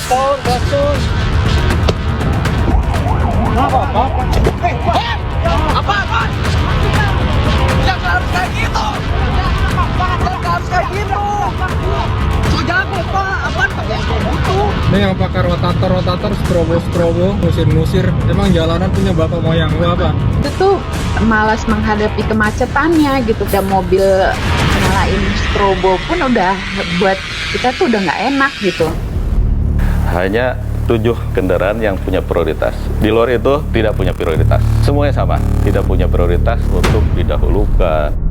Klakson. Apa? Apaan? Yang harus kayak gitu. Yang harus kayak gitu. So jago pak, apaan pakai gitu. Ini yang pakai rotator, strobo, musir. Emang jalanan punya bapak moyang lu apa? Itu tuh malas menghadapi kemacetannya gitu. Dan mobil nyalain strobo pun udah buat kita tuh udah nggak enak gitu. Hanya 7 kendaraan yang punya prioritas. Di luar itu tidak punya prioritas. Semuanya sama, tidak punya prioritas untuk didahulukan.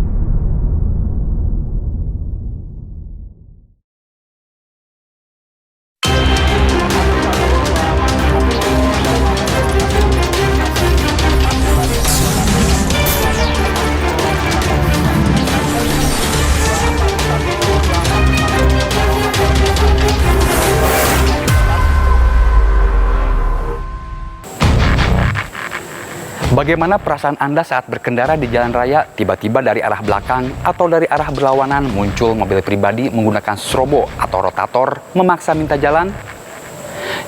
Bagaimana perasaan Anda saat berkendara di jalan raya, tiba-tiba dari arah belakang atau dari arah berlawanan muncul mobil pribadi menggunakan strobo atau rotator memaksa minta jalan?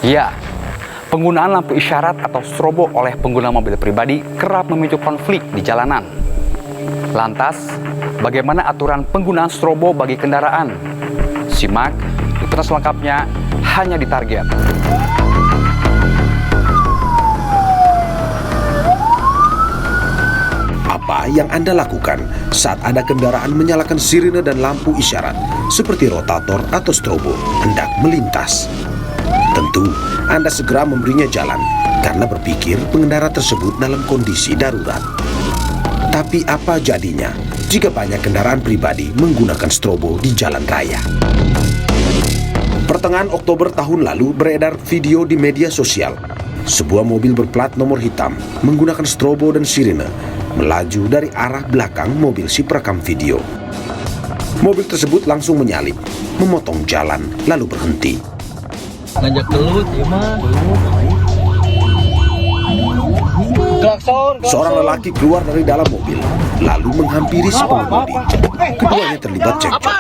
Ya, penggunaan lampu isyarat atau strobo oleh pengguna mobil pribadi kerap memicu konflik di jalanan. Lantas, bagaimana aturan penggunaan strobo bagi kendaraan? Simak liputan selengkapnya hanya di Target. Apa yang Anda lakukan saat ada kendaraan menyalakan sirine dan lampu isyarat seperti rotator atau strobo hendak melintas? Tentu Anda segera memberinya jalan karena berpikir pengendara tersebut dalam kondisi darurat. Tapi apa jadinya jika banyak kendaraan pribadi menggunakan strobo di jalan raya? Pertengahan Oktober tahun lalu beredar video di media sosial. Sebuah mobil berplat nomor hitam menggunakan strobo dan sirine melaju dari arah belakang mobil si perekam video. Mobil tersebut langsung menyalip, memotong jalan, lalu berhenti. Ngajak gelut ya mah. Klakson. Seorang lelaki keluar dari dalam mobil, lalu menghampiri si pengemudi. Keduanya terlibat cekcok.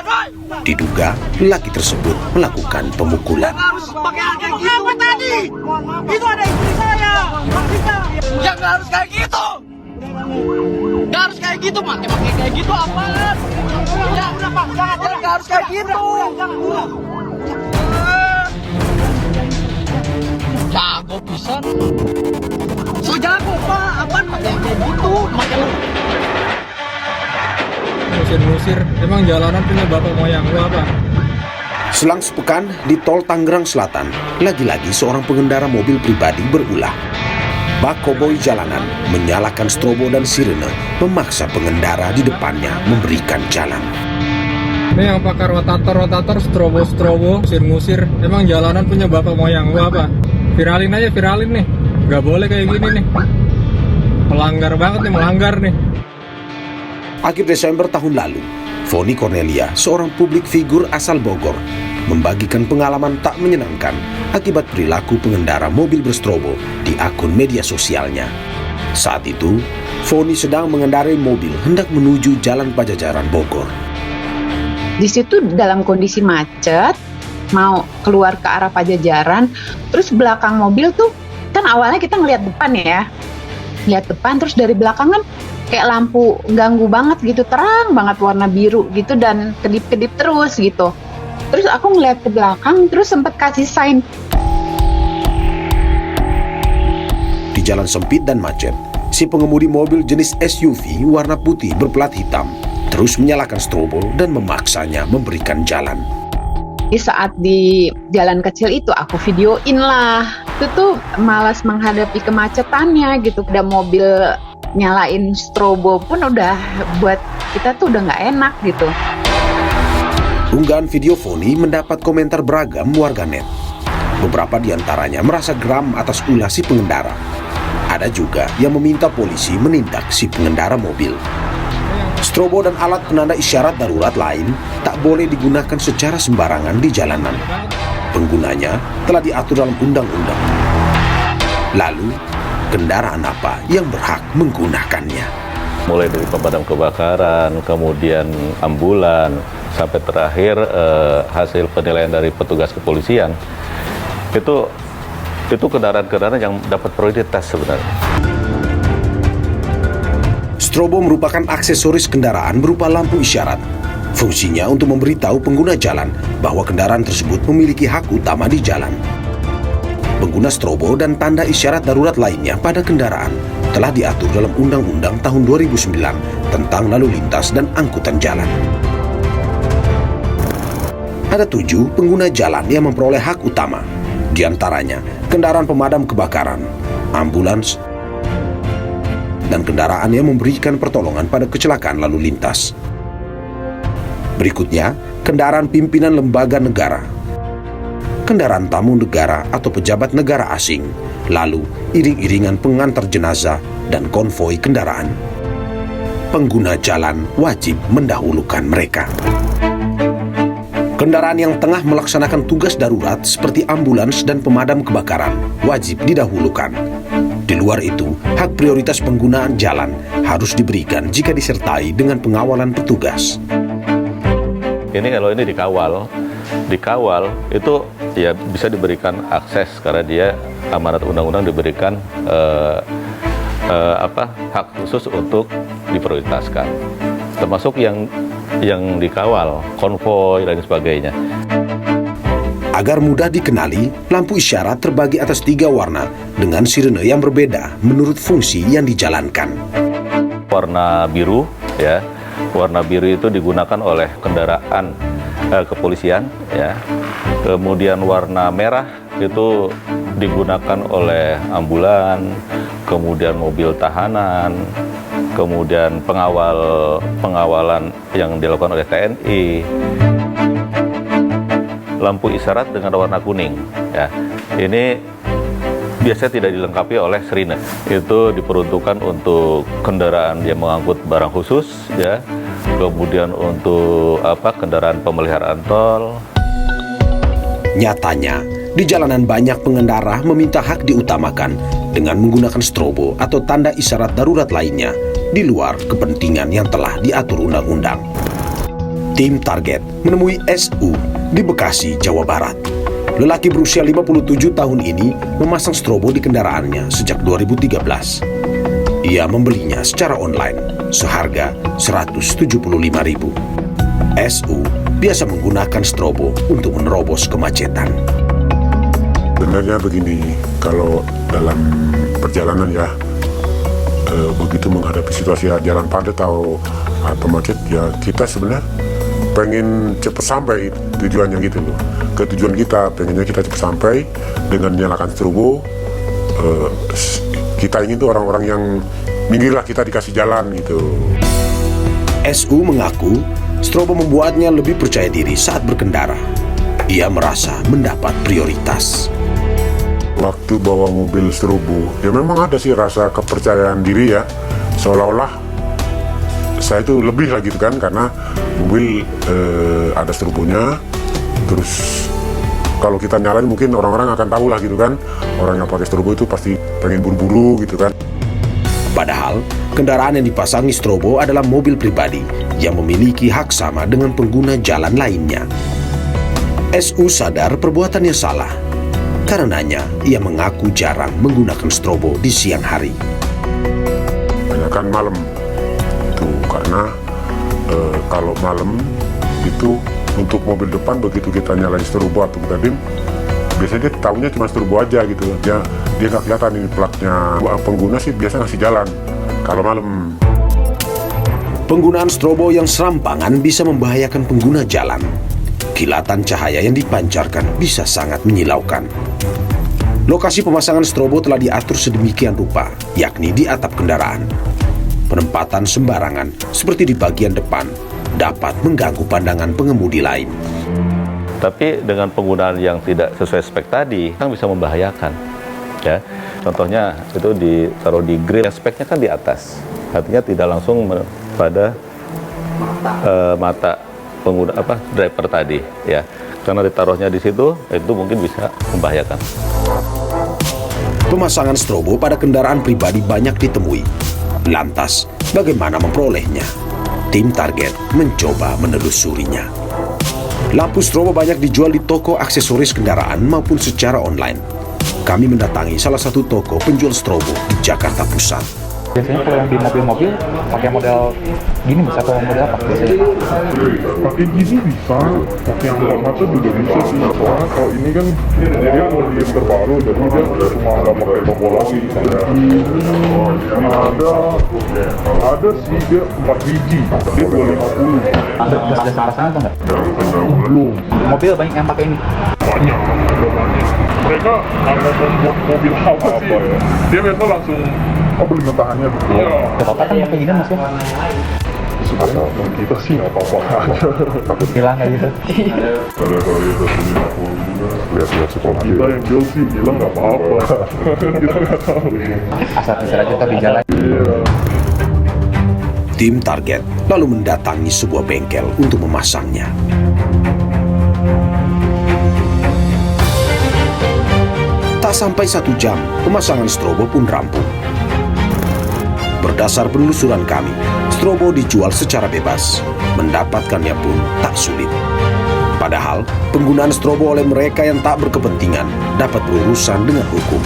Diduga lelaki tersebut melakukan pemukulan. Harus pakai kayak gitu tadi. Itu ada istri saya. Yang harus kayak gitu. Gak harus kayak gitu, pakai kayak gitu apaan? Ya udah pak, jangan harus kayak gitu. Jago pisan. So jago pak, apaan pakai kayak gitu? Musir. Emang jalanan punya bapak moyang lu apa? Selang sepekan di tol Tangerang Selatan, lagi-lagi seorang pengendara mobil pribadi berulah. Bak koboi jalanan menyalakan strobo dan sirine memaksa pengendara di depannya memberikan jalan. Ini yang pakai rotator, strobo, musir. Emang jalanan punya bapak moyang lu apa? Viralin nih. Gak boleh kayak gini nih. Melanggar nih. Akhir Desember tahun lalu, Foni Cornelia, seorang publik figur asal Bogor, membagikan pengalaman tak menyenangkan akibat perilaku pengendara mobil berstrobo di akun media sosialnya. Saat itu, Foni sedang mengendarai mobil hendak menuju Jalan Pajajaran Bogor. Di situ dalam kondisi macet, mau keluar ke arah Pajajaran, terus belakang mobil tuh, kan awalnya kita ngelihat depan ya. Lihat depan, terus dari belakang kan kayak lampu ganggu banget gitu, terang banget warna biru gitu dan kedip-kedip terus gitu. Terus aku ngeliat ke belakang, terus sempat kasih sign. Di jalan sempit dan macet, si pengemudi mobil jenis SUV warna putih berplat hitam terus menyalakan strobo dan memaksanya memberikan jalan. Di saat di jalan kecil itu aku videoin lah. Itu tuh malas menghadapi kemacetannya gitu. Dan mobil nyalain strobo pun udah buat kita tuh udah nggak enak gitu. Unggahan video Foni mendapat komentar beragam warganet. Beberapa di antaranya merasa geram atas ulah si pengendara. Ada juga yang meminta polisi menindak si pengendara mobil. Strobo dan alat penanda isyarat darurat lain tak boleh digunakan secara sembarangan di jalanan. Penggunanya telah diatur dalam undang-undang. Lalu, kendaraan apa yang berhak menggunakannya? mulai dari pemadam kebakaran, kemudian ambulan, sampai terakhir hasil penilaian dari petugas kepolisian, itu kendaraan-kendaraan yang dapat prioritas sebenarnya. Strobo merupakan aksesoris kendaraan berupa lampu isyarat. Fungsinya untuk memberitahu pengguna jalan bahwa kendaraan tersebut memiliki hak utama di jalan. Pengguna strobo dan tanda isyarat darurat lainnya pada kendaraan telah diatur dalam Undang-Undang tahun 2009 tentang lalu lintas dan angkutan jalan. Ada 7 pengguna jalan yang memperoleh hak utama, di antaranya kendaraan pemadam kebakaran, ambulans, dan kendaraan yang memberikan pertolongan pada kecelakaan lalu lintas. Berikutnya, kendaraan pimpinan lembaga negara, kendaraan tamu negara atau pejabat negara asing, lalu iring-iringan pengantar jenazah dan konvoi kendaraan. Pengguna jalan wajib mendahulukan mereka. Kendaraan yang tengah melaksanakan tugas darurat seperti ambulans dan pemadam kebakaran wajib didahulukan. Di luar itu, hak prioritas penggunaan jalan harus diberikan jika disertai dengan pengawalan petugas. Ini kalau ini dikawal itu ya bisa diberikan akses karena dia amanat undang-undang diberikan hak khusus untuk diprioritaskan, termasuk yang dikawal, konvoi dan sebagainya. Agar mudah dikenali, lampu isyarat terbagi atas 3 warna dengan sirene yang berbeda menurut fungsi yang dijalankan. Warna biru, ya, warna biru itu digunakan oleh kendaraan kepolisian, ya. Kemudian warna merah itu digunakan oleh ambulan, kemudian mobil tahanan, kemudian pengawalan yang dilakukan oleh TNI. Lampu isyarat dengan warna kuning, ya, ini biasanya tidak dilengkapi oleh sirine. Itu diperuntukkan untuk kendaraan yang mengangkut barang khusus, ya, kemudian untuk kendaraan pemeliharaan tol. Nyatanya, di jalanan banyak pengendara meminta hak diutamakan dengan menggunakan strobo atau tanda isyarat darurat lainnya di luar kepentingan yang telah diatur undang-undang. Tim Target menemui SU di Bekasi, Jawa Barat. Lelaki berusia 57 tahun ini memasang strobo di kendaraannya sejak 2013. Ia membelinya secara online seharga Rp175.000. SU biasa menggunakan strobo untuk menerobos kemacetan. Sebenarnya begini, kalau dalam perjalanan ya, begitu menghadapi situasi jalan padat atau macet, ya kita sebenarnya pengen cepat sampai tujuannya gitu loh. Ke tujuan kita, pengennya kita cepat sampai dengan menyalakan strobo. Kita ingin tuh orang-orang yang minggirlah, kita dikasih jalan gitu. SU mengaku strobo membuatnya lebih percaya diri saat berkendara. Ia merasa mendapat prioritas. Waktu bawa mobil strobo, ya memang ada sih rasa kepercayaan diri ya, seolah-olah saya itu lebih lah gitu kan, karena mobil ada strobonya. Terus kalau kita nyalain mungkin orang-orang akan tahu lah gitu kan, orang yang pakai strobo itu pasti pengen buru-buru gitu kan. Padahal kendaraan yang dipasangi strobo adalah mobil pribadi yang memiliki hak sama dengan pengguna jalan lainnya. SU sadar perbuatannya salah. Karenanya, ia mengaku jarang menggunakan strobo di siang hari. Banyakan malam, tuh karena kalau malam itu untuk mobil depan begitu kita nyalain strobo atau kita dim, biasanya dia tahunya cuma strobo aja gitu. Dia nggak kelihatan ini platnya. Pengguna sih biasa ngasih jalan kalau malam. Penggunaan strobo yang serampangan bisa membahayakan pengguna jalan. Kilatan cahaya yang dipancarkan bisa sangat menyilaukan. Lokasi pemasangan strobo telah diatur sedemikian rupa, yakni di atap kendaraan. Penempatan sembarangan, seperti di bagian depan, dapat mengganggu pandangan pengemudi lain. Tapi dengan penggunaan yang tidak sesuai spek tadi, kan bisa membahayakan. Ya, contohnya itu ditaruh di grill, speknya kan di atas, artinya tidak langsung pada mata pengguna driver tadi, ya, karena ditaruhnya di situ, itu mungkin bisa membahayakan. Pemasangan strobo pada kendaraan pribadi banyak ditemui. Lantas, Bagaimana memperolehnya? Tim Target mencoba menelusurinya. Lampu strobo banyak dijual di toko aksesoris kendaraan maupun secara online. Kami mendatangi salah satu toko penjual strobo di Jakarta Pusat. Biasanya kalau yang di mobil-mobil pakai model gini bisa atau model apa biasanya? Pakai gini bisa, pakai yang buat mata juga bisa sih. Soalnya kalau ini kan dia model yang terbaru, jadi dia cuma nggak pakai tombol lagi. Ini ada sih dia 4 biji, dia 250. Ada sama sana atau nggak? Belum. Mobil banyak yang pakai ini. Banyak, ada banyak. Mereka ada membuat mobil apa sih? Dia biasa langsung beli mentahannya betul. Bapak kan pakai gini mas ya? Sebenarnya kita sih nggak apa-apa aja. Takut hilang kayak gitu. Ada kali itu lihat-lihat sekolah kita yang jual sih bilang nggak apa-apa. Kita nggak tahu. Asal bisa aja tapi jalan. Tim Target lalu mendatangi sebuah bengkel untuk memasangnya. Tak sampai 1 jam, pemasangan strobo pun rampung. Berdasar penelusuran kami, strobo dijual secara bebas. Mendapatkannya pun tak sulit. Padahal, penggunaan strobo oleh mereka yang tak berkepentingan dapat berurusan dengan hukum.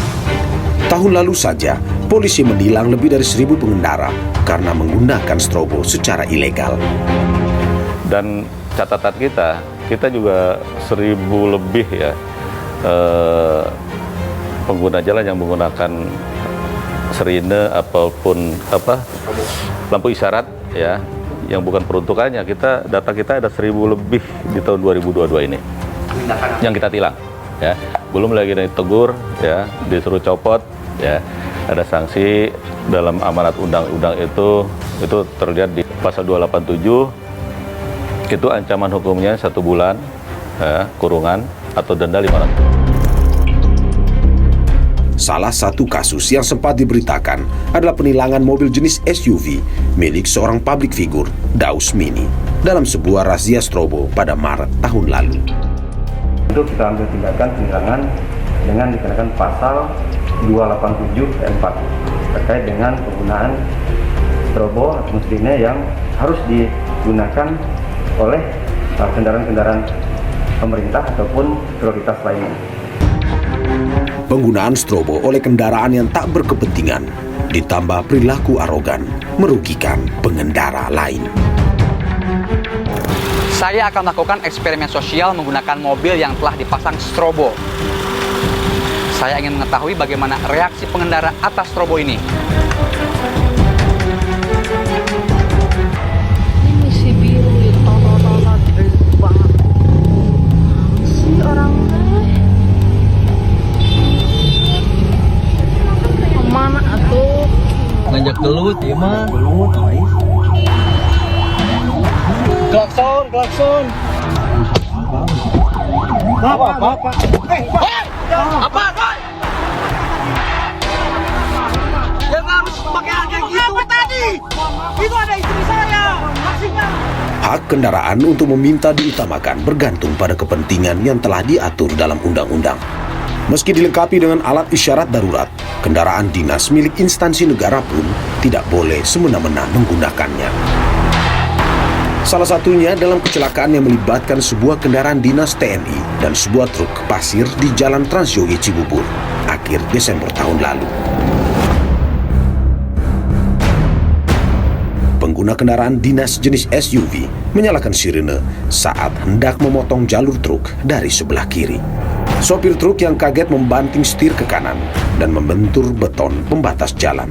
Tahun lalu saja, polisi menilang lebih dari 1.000 pengendara karena menggunakan strobo secara ilegal. Dan catatan kita juga 1.000 lebih ya pengguna jalan yang menggunakan sirine ataupun lampu isyarat ya yang bukan peruntukannya. Data kita ada 1.000 lebih di tahun 2022 ini yang kita tilang ya. Belum lagi ditegur ya, disuruh copot ya. Ada sanksi dalam amanat undang-undang itu terlihat di pasal 287. Itu ancaman hukumnya 1 bulan ya, kurungan atau denda 500. Salah satu kasus yang sempat diberitakan adalah penilangan mobil jenis SUV milik seorang publik figur, Daus Mini, dalam sebuah razia strobo pada Maret tahun lalu. Itu kita ambil tindakan penilangan dengan dikenakan pasal 287 P4 terkait dengan penggunaan strobo atau sirine yang harus digunakan oleh kendaraan-kendaraan pemerintah ataupun prioritas lainnya. Penggunaan strobo oleh kendaraan yang tak berkepentingan ditambah perilaku arogan merugikan pengendara lain. Saya akan melakukan eksperimen sosial menggunakan mobil yang telah dipasang strobo. Saya ingin mengetahui bagaimana reaksi pengendara atas strobo ini. Ini si biru itu banget. Si orangnya mana atuh? Ngajak gelut ya mah. Klakson. Bapak. Apa? Yang harus pakai kayak gitu. Apa tadi? Itu ada istri saya. Maksudnya. Hak kendaraan untuk meminta diutamakan bergantung pada kepentingan yang telah diatur dalam undang-undang. Meski dilengkapi dengan alat isyarat darurat, kendaraan dinas milik instansi negara pun tidak boleh semena-mena menggunakannya. Salah satunya dalam kecelakaan yang melibatkan sebuah kendaraan dinas TNI dan sebuah truk pasir di Jalan Transyogi Cibubur, akhir Desember tahun lalu. Pengguna kendaraan dinas jenis SUV menyalakan sirine saat hendak memotong jalur truk dari sebelah kiri. Sopir truk yang kaget membanting setir ke kanan dan membentur beton pembatas jalan.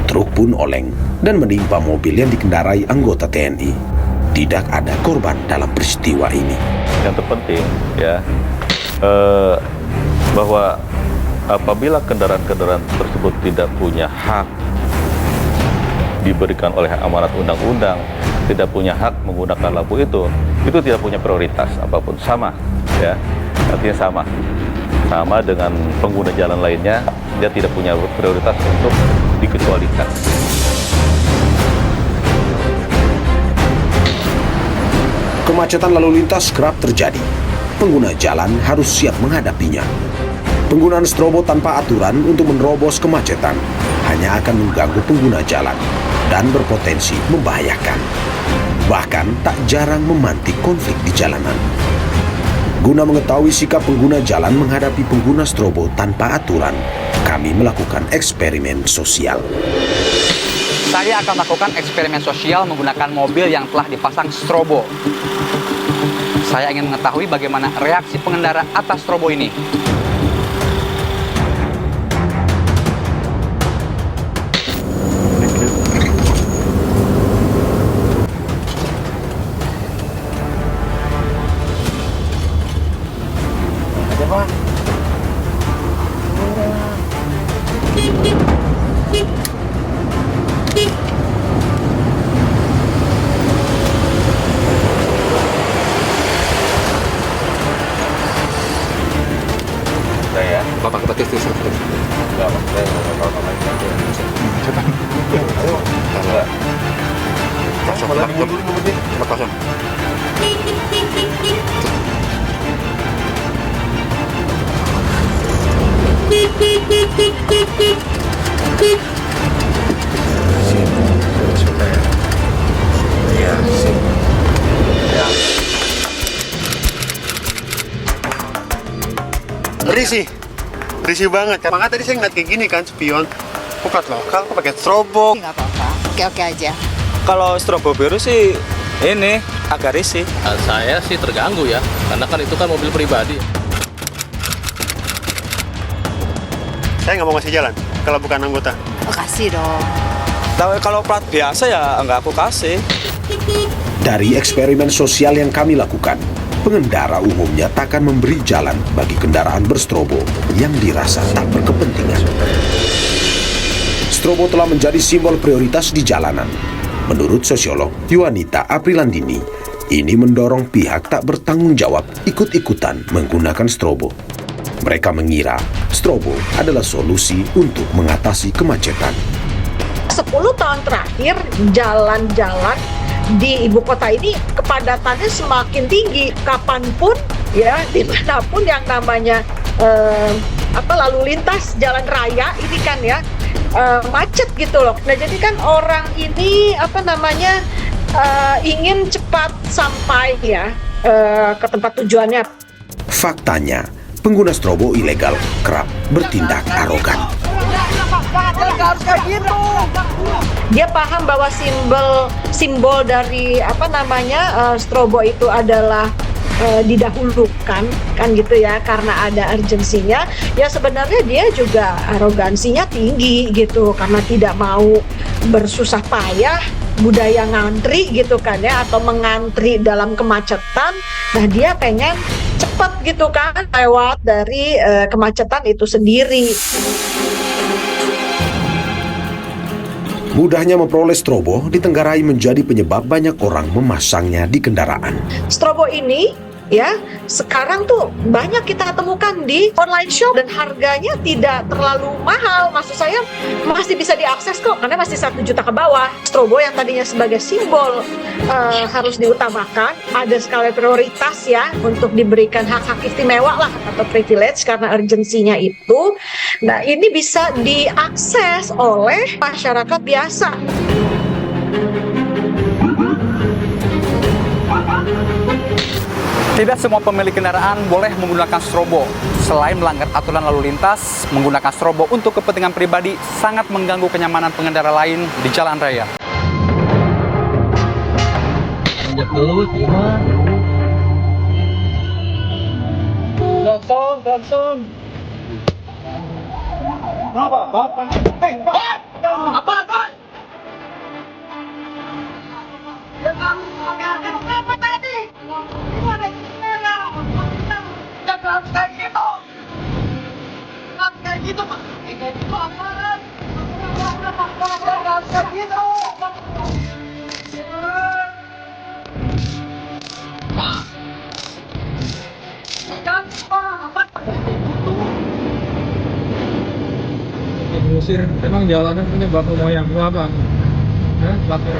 Truk pun oleng dan menimpa mobil yang dikendarai anggota TNI. Tidak ada korban dalam peristiwa ini. Yang terpenting ya bahwa apabila kendaraan-kendaraan tersebut tidak punya hak diberikan oleh amanat undang-undang, tidak punya hak menggunakan lampu itu tidak punya prioritas apapun, sama ya. Artinya sama dengan pengguna jalan lainnya, dia tidak punya prioritas untuk dikecualikan. Kemacetan lalu lintas kerap terjadi. Pengguna jalan harus siap menghadapinya. Penggunaan strobo tanpa aturan untuk menerobos kemacetan hanya akan mengganggu pengguna jalan. dan berpotensi membahayakan. Bahkan tak jarang memantik konflik di jalanan. Guna mengetahui sikap pengguna jalan menghadapi pengguna strobo tanpa aturan, kami melakukan eksperimen sosial. Saya akan melakukan eksperimen sosial menggunakan mobil yang telah dipasang strobo. Saya ingin mengetahui bagaimana reaksi pengendara atas strobo ini. Bapak kebatis itu seperti itu. Enggak, maksudnya kalau namanya ayo. Enggak. Kosong. Risih banget. Makanya tadi saya ngeliat kayak gini kan, spion. Bukan lokal, kok pakai strobo. Nggak apa-apa, oke-oke aja. Kalau strobo biru sih ini agak risih. Saya sih terganggu ya, karena kan itu kan mobil pribadi. Saya nggak mau ngasih jalan kalau bukan anggota. Oh, kasih dong. Tapi kalau plat biasa ya nggak aku kasih. Dari eksperimen sosial yang kami lakukan, pengendara umumnya takkan memberi jalan bagi kendaraan berstrobo yang dirasa tak berkepentingan. Strobo telah menjadi simbol prioritas di jalanan. Menurut sosiolog Yuanita Aprilandini, ini mendorong pihak tak bertanggung jawab ikut-ikutan menggunakan strobo. Mereka mengira strobo adalah solusi untuk mengatasi kemacetan. 10 tahun terakhir, jalan-jalan di ibu kota ini kepadatannya semakin tinggi. Kapanpun ya, dimanapun yang namanya lalu lintas jalan raya ini kan ya macet gitu loh. Nah jadi kan orang ini ingin cepat sampai ya ke tempat tujuannya. Faktanya, pengguna strobo ilegal kerap bertindak arogan. Harus kayak gitu. Dia paham bahwa simbol dari strobo itu adalah didahulukan kan gitu ya, karena ada urgensinya. Ya sebenarnya dia juga arogansinya tinggi gitu, karena tidak mau bersusah payah, budaya ngantri gitu kan ya, atau mengantri dalam kemacetan. Nah dia pengen cepat gitu kan lewat dari kemacetan itu sendiri. Mudahnya memperoleh strobo ditenggarai menjadi penyebab banyak orang memasangnya di kendaraan. Strobo ini ya sekarang tuh banyak kita temukan di online shop dan harganya tidak terlalu mahal. Maksud saya masih bisa diakses kok, karena masih 1 juta ke bawah. Strobo yang tadinya sebagai simbol harus diutamakan, ada skala prioritas ya untuk diberikan hak-hak istimewa lah atau privilege karena urgensinya itu. Nah ini bisa diakses oleh masyarakat biasa. Tidak semua pemilik kendaraan boleh menggunakan strobo. Selain melanggar aturan lalu lintas, menggunakan strobo untuk kepentingan pribadi sangat mengganggu kenyamanan pengendara lain di jalan raya. Ngusir, emang jalanan punya bapak moyang gua apa? Hah? Bapak